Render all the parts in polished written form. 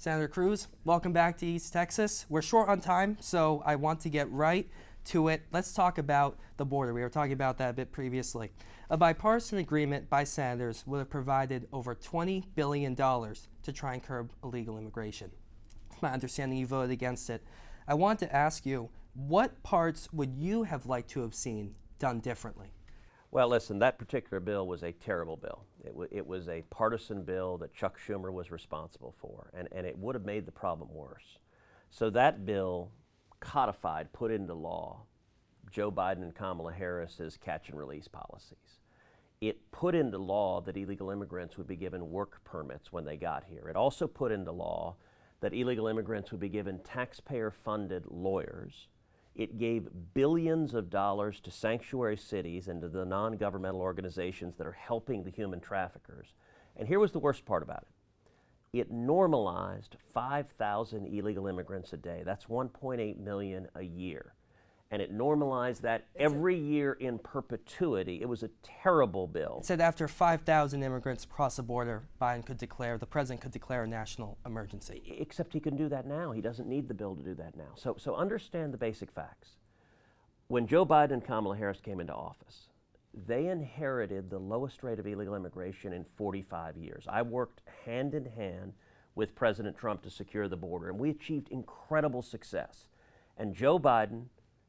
Senator Cruz, welcome back to East Texas. We're short on time, so I want to get right to it. Let's talk about the border. We were talking about that a bit previously. A bipartisan agreement by senators would have provided over $20 billion to try and curb illegal immigration. It's my understanding you voted against it. I want to ask you, what parts would you have liked to have seen done differently? Well, listen, that particular bill was a terrible bill. It was a partisan bill that Chuck Schumer was responsible for, and it would have made the problem worse. So that bill codified, put into law, Joe Biden and Kamala Harris's catch and release policies. It put into law that illegal immigrants would be given work permits when they got here. It also put into law that illegal immigrants would be given taxpayer-funded lawyers. It gave billions of dollars to sanctuary cities and to the non-governmental organizations that are helping the human traffickers. And here was the worst part about it. It normalized 5,000 illegal immigrants a day. That's 1.8 million a year. And it normalized that every year in perpetuity. It was a terrible bill. It said after 5,000 immigrants cross the border, the president could declare a national emergency. Except he can do that now. He doesn't need the bill to do that now. So understand the basic facts. When Joe Biden and Kamala Harris came into office, they inherited the lowest rate of illegal immigration in 45 years. I worked hand in hand with President Trump to secure the border, and we achieved incredible success. And Joe Biden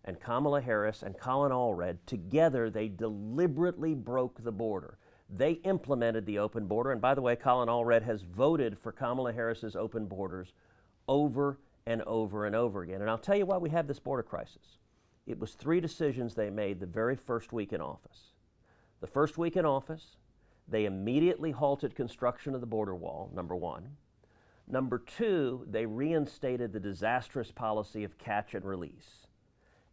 and Kamala Harris and Colin Allred, together they deliberately broke the border. They implemented the open border, and by the way, Colin Allred has voted for Kamala Harris's open borders over and over and over again. And I'll tell you why we have this border crisis. It was 3 decisions they made the very first week in office. The first week in office, they immediately halted construction of the border wall, number 1. Number 2, they reinstated the disastrous policy of catch and release.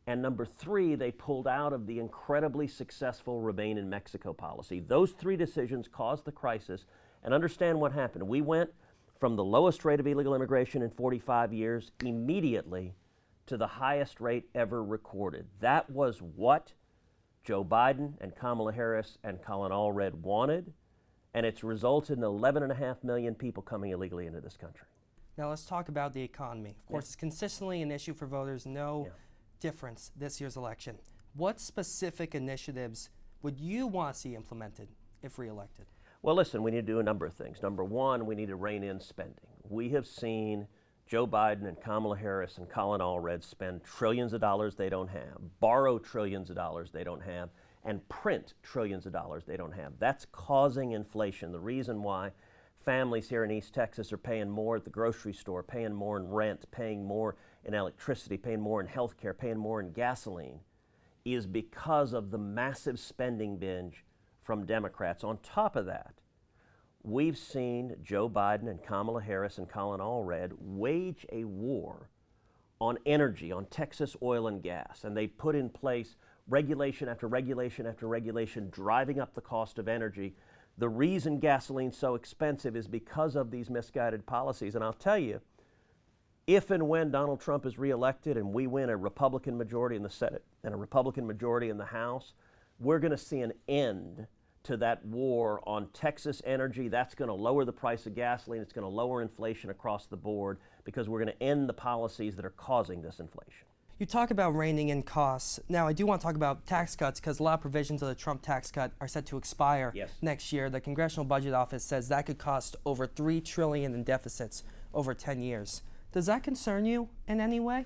And number 3, they pulled out of the incredibly successful Remain in Mexico policy. Those 3 decisions caused the crisis. And understand what happened. We went from the lowest rate of illegal immigration in 45 years immediately to the highest rate ever recorded. That was what Joe Biden and Kamala Harris and Colin Allred wanted, and it's resulted in 11.5 million people coming illegally into this country. Now let's talk about the economy. Of course, it's consistently an issue for voters. Difference this year's election. What specific initiatives would you want to see implemented if reelected? Well, listen, we need to do a number of things. Number 1, we need to rein in spending. We have seen Joe Biden and Kamala Harris and Colin Allred spend trillions of dollars they don't have, borrow trillions of dollars they don't have, and print trillions of dollars they don't have. That's causing inflation. The reason why families here in East Texas are paying more at the grocery store, paying more in rent, paying more in electricity, paying more in health care, paying more in gasoline, is because of the massive spending binge from Democrats. On top of that, we've seen Joe Biden and Kamala Harris and Colin Allred wage a war on energy, on Texas oil and gas, and they put in place regulation after regulation after regulation, driving up the cost of energy. The reason gasoline's so expensive is because of these misguided policies. And I'll tell you, if and when Donald Trump is reelected and we win a Republican majority in the Senate and a Republican majority in the House, we're going to see an end to that war on Texas energy. That's going to lower the price of gasoline. It's going to lower inflation across the board because we're going to end the policies that are causing this inflation. You talk about reining in costs. Now, I do want to talk about tax cuts because a lot of provisions of the Trump tax cut are set to expire next year. The Congressional Budget Office says that could cost over $3 trillion in deficits over 10 years. Does that concern you in any way?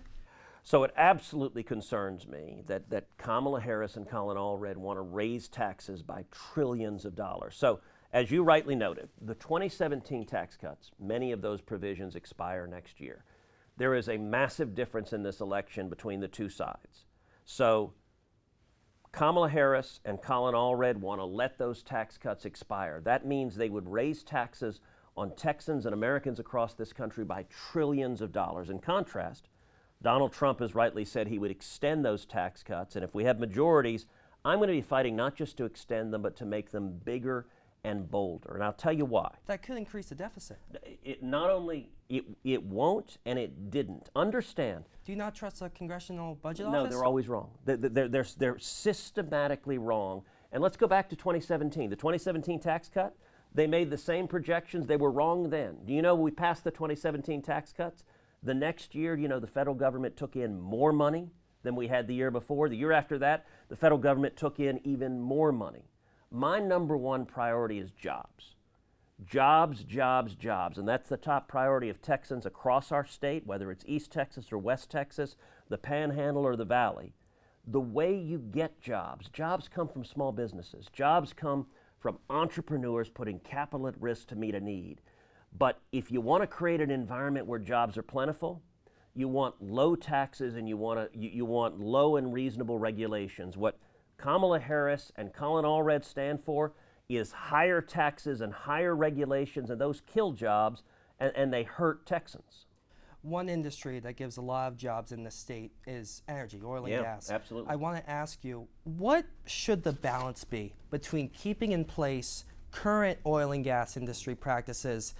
So it absolutely concerns me that Kamala Harris and Colin Allred want to raise taxes by trillions of dollars. So as you rightly noted, the 2017 tax cuts, many of those provisions expire next year. There is a massive difference in this election between the two sides. So Kamala Harris and Colin Allred want to let those tax cuts expire. That means they would raise taxes on Texans and Americans across this country by trillions of dollars. In contrast, Donald Trump has rightly said he would extend those tax cuts, and if we have majorities, I'm going to be fighting not just to extend them, but to make them bigger and bolder. And I'll tell you why. That could increase the deficit. It not only, it won't, and it didn't. Understand. Do you not trust the Congressional Budget Office? No, they're always wrong. They're systematically wrong. And let's go back to 2017. The 2017 tax cut, They made the same projections. They were wrong then. Do you know we passed the 2017 tax cuts? The next year, you know, the federal government took in more money than we had the year before. The year after that, the federal government took in even more money. My number one priority is jobs. Jobs, jobs, jobs. And that's the top priority of Texans across our state, whether it's East Texas or West Texas, the Panhandle or the Valley. The way you get jobs, jobs come from small businesses. Jobs come from entrepreneurs putting capital at risk to meet a need. But if you want to create an environment where jobs are plentiful, you want low taxes and you want low and reasonable regulations. What Kamala Harris and Colin Allred stand for is higher taxes and higher regulations, and those kill jobs and they hurt Texans. One industry that gives a lot of jobs in the state is energy, oil and Yeah, gas. absolutely. I want to ask you, what should the balance be between keeping in place current oil and gas industry practices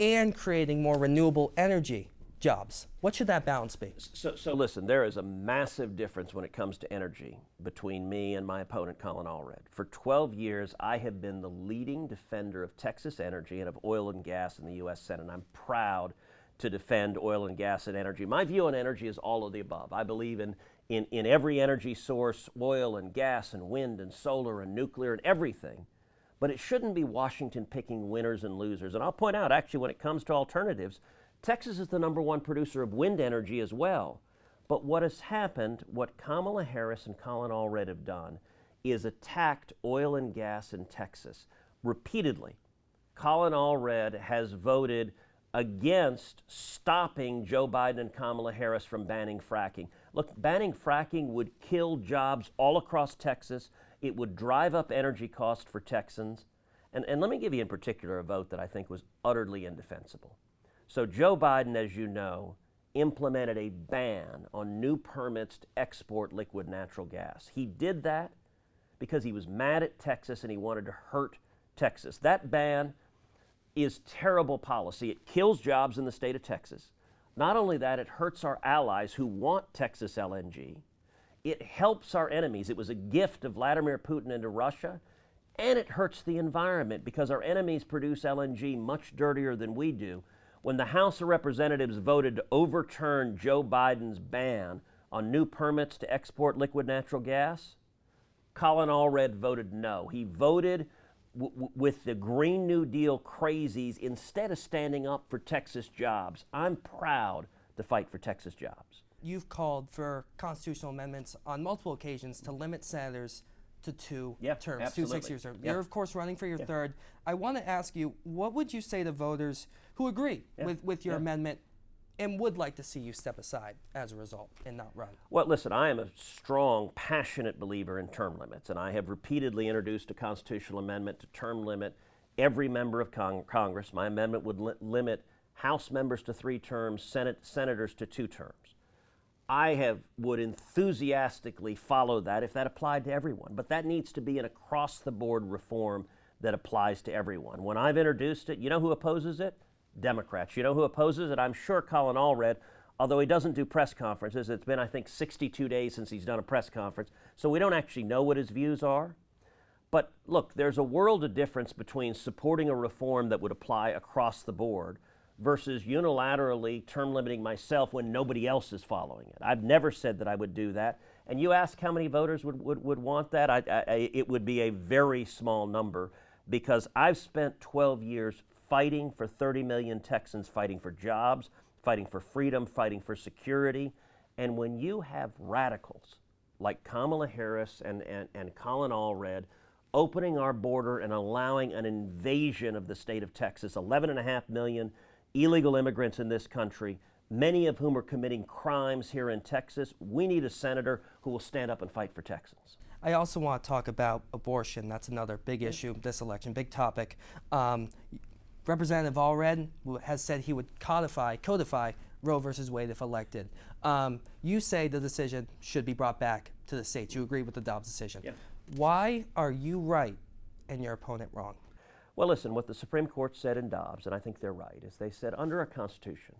and creating more renewable energy jobs? What should that balance be? So listen, there is a massive difference when it comes to energy between me and my opponent, Colin Allred. For 12 years, I have been the leading defender of Texas energy and of oil and gas in the U.S. Senate. I'm proud to defend oil and gas and energy. My view on energy is all of the above. I believe in every energy source, oil and gas and wind and solar and nuclear and everything. But it shouldn't be Washington picking winners and losers. And I'll point out, actually, when it comes to alternatives, Texas is the #1 producer of wind energy as well. But what has happened, what Kamala Harris and Colin Allred have done, is attacked oil and gas in Texas repeatedly. Colin Allred has voted against stopping Joe Biden and Kamala Harris from banning fracking. Look, banning fracking would kill jobs all across Texas. It would drive up energy costs for Texans. And let me give you in particular a vote that I think was utterly indefensible. So Joe Biden, as you know, implemented a ban on new permits to export liquid natural gas. He did that because he was mad at Texas and he wanted to hurt Texas. That ban is terrible policy. It kills jobs in the state of Texas. Not only that, it hurts our allies who want Texas LNG. It helps our enemies. It was a gift of Vladimir Putin into Russia, and it hurts the environment because our enemies produce LNG much dirtier than we do. When the House of Representatives voted to overturn Joe Biden's ban on new permits to export liquid natural gas, Colin Allred voted no. He voted with the Green New Deal crazies instead of standing up for Texas jobs. I'm proud to fight for Texas jobs. You've called for constitutional amendments on multiple occasions to limit senators to two terms, absolutely. 2 6-year terms. You're, of course, running for your third. I want to ask you, what would you say to voters who agree with your amendment and would like to see you step aside as a result and not run? Well, listen, I am a strong, passionate believer in term limits, and I have repeatedly introduced a constitutional amendment to term limit every member of Congress. My amendment would limit House members to 3 terms, senators to 2 terms. I would enthusiastically follow that if that applied to everyone, but that needs to be an across-the-board reform that applies to everyone. When I've introduced it, you know who opposes it? Democrats. You know who opposes it? I'm sure Colin Allred, although he doesn't do press conferences. It's been, I think, 62 days since he's done a press conference, so we don't actually know what his views are. But look, there's a world of difference between supporting a reform that would apply across the board versus unilaterally term limiting myself when nobody else is following it. I've never said that I would do that. And you ask how many voters would want that, it would be a very small number, because I've spent 12 years fighting for 30 million Texans, fighting for jobs, fighting for freedom, fighting for security. And when you have radicals like Kamala Harris and Colin Allred opening our border and allowing an invasion of the state of Texas, 11.5 million illegal immigrants in this country, many of whom are committing crimes here in Texas, we need a senator who will stand up and fight for Texans. I also want to talk about abortion. That's another big issue this election, big topic. Representative Allred has said he would codify Roe versus Wade if elected. You say the decision should be brought back to the states. You agree with the Dobbs decision. Yeah. Why are you right and your opponent wrong? Well, listen, what the Supreme Court said in Dobbs, and I think they're right, is they said under a Constitution,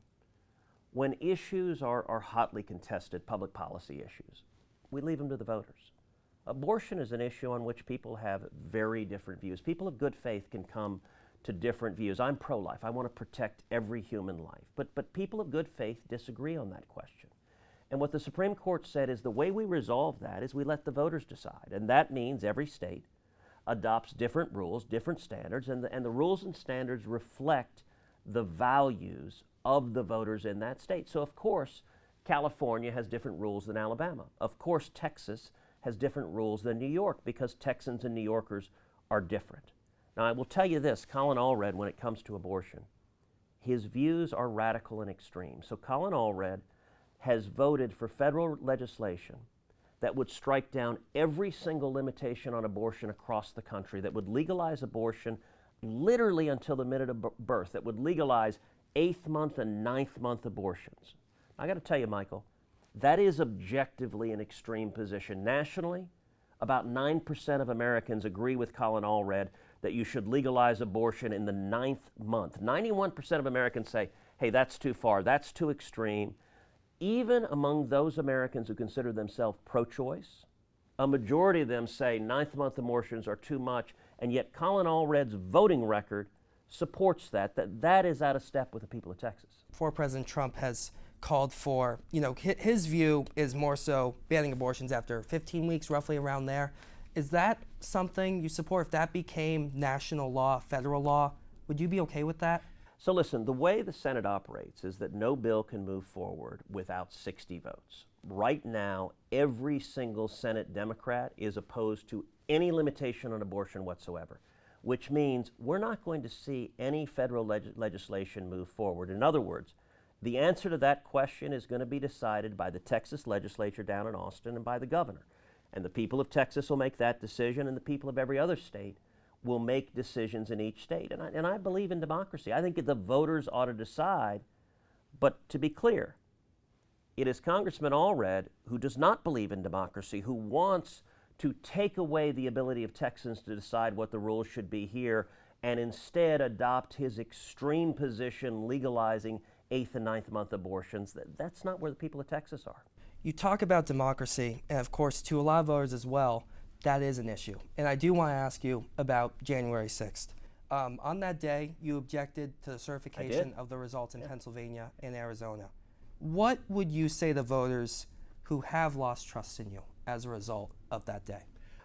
when issues are hotly contested, public policy issues, we leave them to the voters. Abortion is an issue on which people have very different views. People of good faith can come to different views. I'm pro-life. I want to protect every human life. But people of good faith disagree on that question. And what the Supreme Court said is the way we resolve that is we let the voters decide. And that means every state adopts different rules, different standards, and the rules and standards reflect the values of the voters in that state. So of course, California has different rules than Alabama. Of course, Texas has different rules than New York because Texans and New Yorkers are different. Now, I will tell you this, Colin Allred, when it comes to abortion, his views are radical and extreme. So Colin Allred has voted for federal legislation that would strike down every single limitation on abortion across the country, that would legalize abortion literally until the minute of birth, that would legalize 8th month and 9th month abortions. I got to tell you, Michael, that is objectively an extreme position. Nationally, about 9% of Americans agree with Colin Allred that you should legalize abortion in the 9th month. 91% of Americans say, hey, that's too far, that's too extreme. Even among those Americans who consider themselves pro-choice, a majority of them say 9th month abortions are too much, and yet Colin Allred's voting record supports that is out of step with the people of Texas. Before President Trump has called for, his view is more so banning abortions after 15 weeks, roughly around there. Is that something you support? If that became national law, federal law, would you be okay with that? So listen, the way the Senate operates is that no bill can move forward without 60 votes. Right now, every single Senate Democrat is opposed to any limitation on abortion whatsoever, which means we're not going to see any federal legislation move forward. In other words, the answer to that question is going to be decided by the Texas legislature down in Austin and by the governor. And the people of Texas will make that decision, and the people of every other state will make decisions in each state. And I believe in democracy. I think the voters ought to decide. But to be clear, it is Congressman Allred who does not believe in democracy, who wants to take away the ability of Texans to decide what the rules should be here and instead adopt his extreme position legalizing 8th and 9th month abortions. That's not where the people of Texas are. You talk about democracy, and of course, to a lot of voters as well, that is an issue. And I do want to ask you about January 6th. On that day, you objected to the certification of the results in Pennsylvania and Arizona. What would you say to voters who have lost trust in you as a result of that day?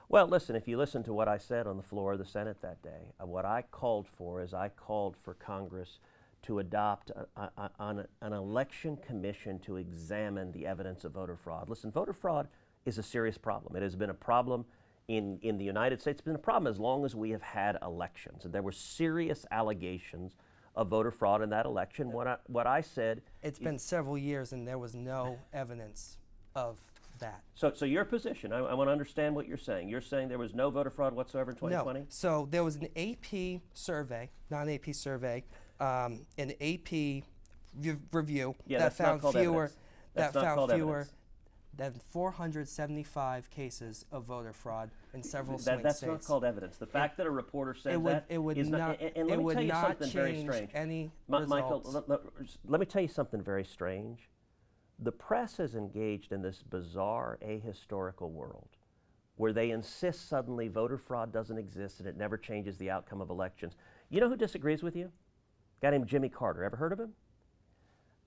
Well, listen, if you listen to what I said on the floor of the Senate that day, what I called for is I called for Congress to adopt an election commission to examine the evidence of voter fraud. Listen, voter fraud is a serious problem. It has been a problem in the United States. It's been a problem as long as we have had elections. And there were serious allegations of voter fraud in that election. What I said... It's been several years and there was no evidence of that. So your position, I want to understand what you're saying. You're saying there was no voter fraud whatsoever in 2020? No. So there was an AP survey, not an AP survey, an AP review that found fewer than 475 cases of voter fraud in several swing states. That's not called evidence. The fact that a reporter said it would not change any results. Michael, let me tell you something very strange. The press is engaged in this bizarre ahistorical world where they insist suddenly voter fraud doesn't exist and it never changes the outcome of elections. You know who disagrees with you? A guy named Jimmy Carter. Ever heard of him?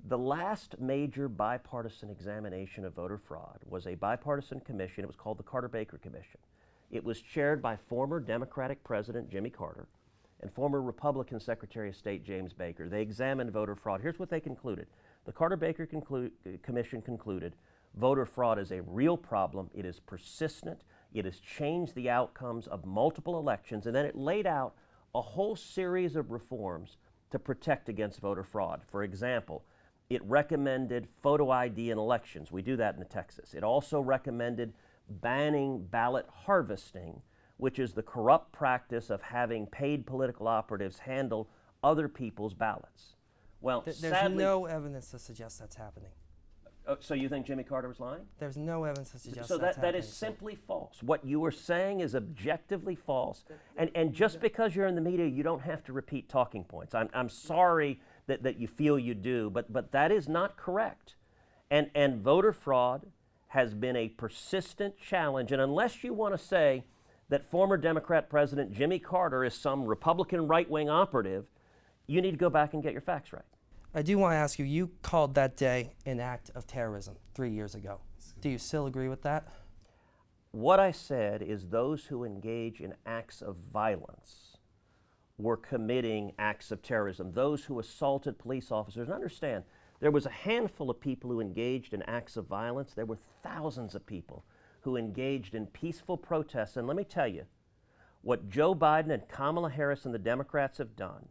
The last major bipartisan examination of voter fraud was a bipartisan commission. It was called the Carter-Baker Commission. It was chaired by former Democratic President Jimmy Carter and former Republican Secretary of State James Baker. They examined voter fraud. Here's what they concluded. The Carter-Baker Commission concluded voter fraud is a real problem. It is persistent. It has changed the outcomes of multiple elections, and then it laid out a whole series of reforms to protect against voter fraud. For example, it recommended photo ID in elections. We do that in Texas. It also recommended banning ballot harvesting, which is the corrupt practice of having paid political operatives handle other people's ballots. Well, there's sadly, no evidence to suggest that's happening. So you think Jimmy Carter was lying? There's no evidence to suggest so that's happening. that is simply false. What you are saying is objectively false. And just because you're in the media, you don't have to repeat talking points. I'm sorry that you feel you do, but that is not correct. And voter fraud has been a persistent challenge. And unless you want to say that former Democrat President Jimmy Carter is some Republican right-wing operative, you need to go back and get your facts right. I do want to ask you, you called that day an act of terrorism 3 years ago. Do you still agree with that? What I said is those who engage in acts of violence were committing acts of terrorism. Those who assaulted police officers, and understand, there was a handful of people who engaged in acts of violence. There were thousands of people who engaged in peaceful protests. And let me tell you, what Joe Biden and Kamala Harris and the Democrats have done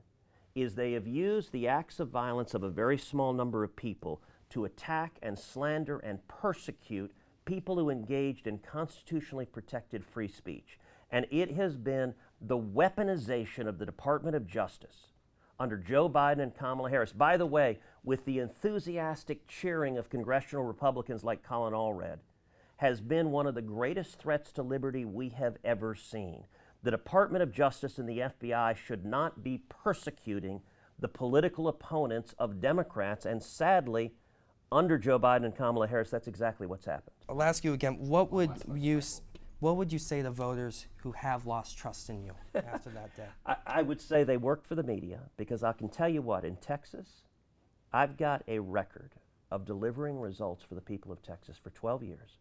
is they have used the acts of violence of a very small number of people to attack and slander and persecute people who engaged in constitutionally protected free speech. And it has been the weaponization of the Department of Justice under Joe Biden and Kamala Harris. By the way, with the enthusiastic cheering of congressional Republicans like Colin Allred, has been one of the greatest threats to liberty we have ever seen. The Department of Justice and the FBI should not be persecuting the political opponents of Democrats, and sadly, under Joe Biden and Kamala Harris, that's exactly what's happened. I'll ask you again, what would you say to voters who have lost trust in you after that day? I would say they worked for the media, because I can tell you what, in Texas, I've got a record of delivering results for the people of Texas for 12 years,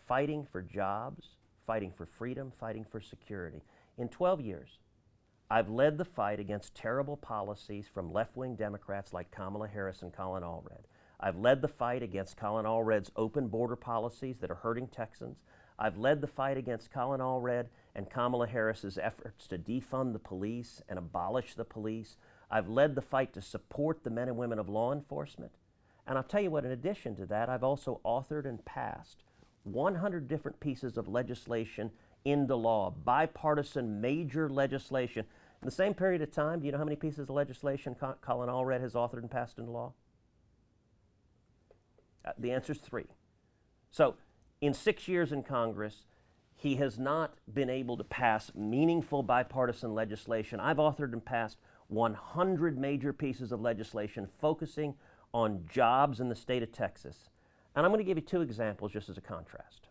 fighting for jobs, fighting for freedom, fighting for security. In 12 years, I've led the fight against terrible policies from left-wing Democrats like Kamala Harris and Colin Allred. I've led the fight against Colin Allred's open border policies that are hurting Texans. I've led the fight against Colin Allred and Kamala Harris's efforts to defund the police and abolish the police. I've led the fight to support the men and women of law enforcement. And I'll tell you what, in addition to that, I've also authored and passed 100 different pieces of legislation into law, bipartisan major legislation. In the same period of time, do you know how many pieces of legislation Colin Allred has authored and passed into law? The answer is 3. So in 6 years in Congress, he has not been able to pass meaningful bipartisan legislation. I've authored and passed 100 major pieces of legislation focusing on jobs in the state of Texas. And I'm going to give you 2 examples just as a contrast.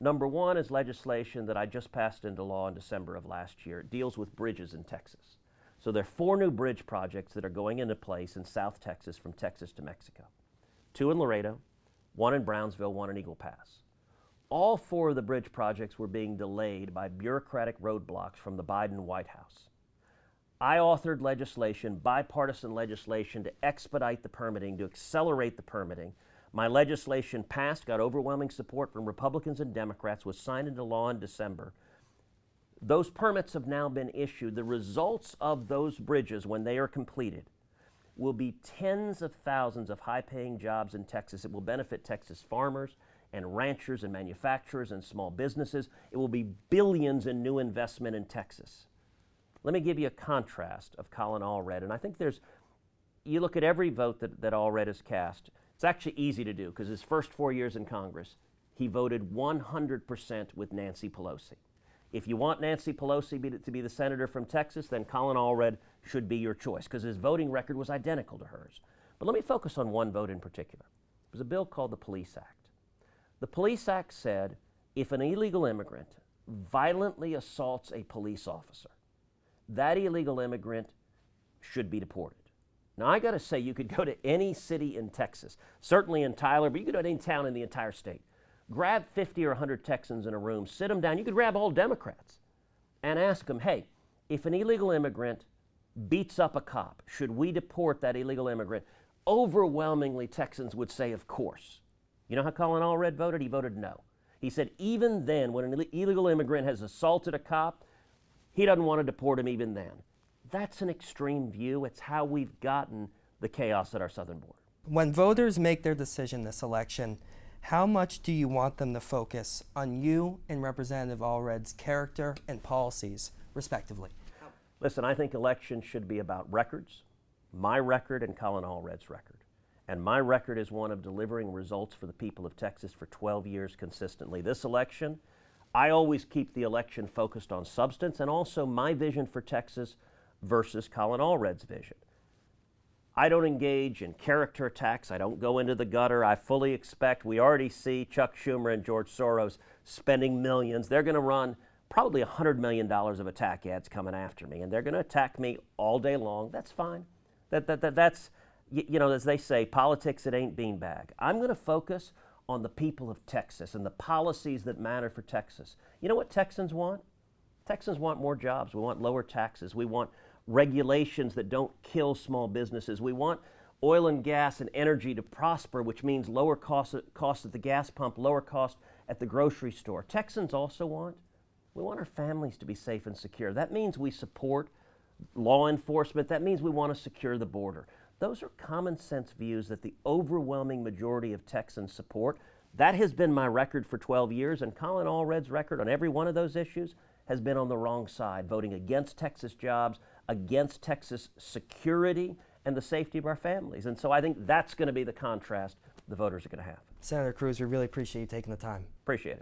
Number 1 is legislation that I just passed into law in December of last year. It deals with bridges in Texas. So there are 4 new bridge projects that are going into place in South Texas from Texas to Mexico. 2 in Laredo, 1 in Brownsville, 1 in Eagle Pass. All 4 of the bridge projects were being delayed by bureaucratic roadblocks from the Biden White House. I authored legislation, bipartisan legislation, to expedite the permitting, to accelerate the permitting. My legislation passed, got overwhelming support from Republicans and Democrats, was signed into law in December. Those permits have now been issued. The results of those bridges, when they are completed, will be tens of thousands of high-paying jobs in Texas. It will benefit Texas farmers and ranchers and manufacturers and small businesses. It will be billions in new investment in Texas. Let me give you a contrast of Colin Allred, and I think you look at every vote that Allred has cast. It's actually easy to do, because his first 4 years in Congress, he voted 100% with Nancy Pelosi. If you want Nancy Pelosi to be the senator from Texas, then Colin Allred should be your choice, because his voting record was identical to hers. But let me focus on one vote in particular. It was a bill called the Police Act. The Police Act said if an illegal immigrant violently assaults a police officer, that illegal immigrant should be deported. Now, I got to say, you could go to any city in Texas, certainly in Tyler, but you could go to any town in the entire state. Grab 50 or 100 Texans in a room, sit them down. You could grab all Democrats and ask them, hey, if an illegal immigrant beats up a cop, should we deport that illegal immigrant? Overwhelmingly, Texans would say, of course. You know how Colin Allred voted? He voted no. He said even then, when an illegal immigrant has assaulted a cop, he doesn't want to deport him even then. That's an extreme view. It's how we've gotten the chaos at our southern border. When voters make their decision this election, how much do you want them to focus on you and Representative Allred's character and policies, respectively? Listen, I think elections should be about records, my record and Colin Allred's record. And my record is one of delivering results for the people of Texas for 12 years consistently. This election, I always keep the election focused on substance and also my vision for Texas versus Colin Allred's vision. I don't engage in character attacks. I don't go into the gutter. I fully expect, we already see Chuck Schumer and George Soros spending millions. They're going to run probably $100 million of attack ads coming after me, and they're going to attack me all day long. That's fine. That's, you know, as they say, politics, it ain't beanbag. I'm going to focus on the people of Texas and the policies that matter for Texas. You know what Texans want? Texans want more jobs. We want lower taxes. We want regulations that don't kill small businesses. We want oil and gas and energy to prosper, which means lower cost at the gas pump, lower cost at the grocery store. Texans also we want our families to be safe and secure. That means we support law enforcement. That means we want to secure the border. Those are common sense views that the overwhelming majority of Texans support. That has been my record for 12 years, and Colin Allred's record on every one of those issues has been on the wrong side, voting against Texas jobs, against Texas security, and the safety of our families. And so I think that's going to be the contrast the voters are going to have. Senator Cruz, we really appreciate you taking the time. Appreciate it.